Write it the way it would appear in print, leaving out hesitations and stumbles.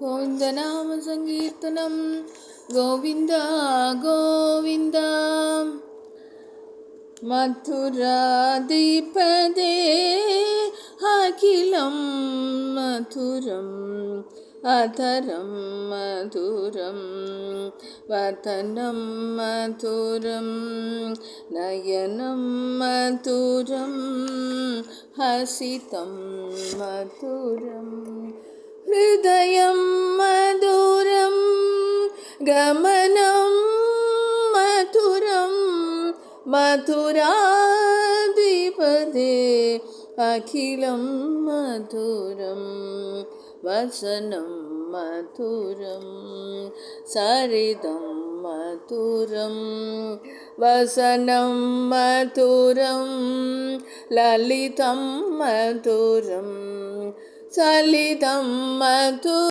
గోవిందనామ సంకీర్తనం గోవింద గోవింద. మధురాధిపదే అఖిలం మధురం అధరం మధురం వదనం మధురం నయనం మధురం హసితం మధురం హృదయం మధురం గమనం మధురం మధురాధిపదే అఖిలం మధురం వసనం మధురం సరిదం మధురం వసనం మధురం లలితం మధురం సలితం మధురం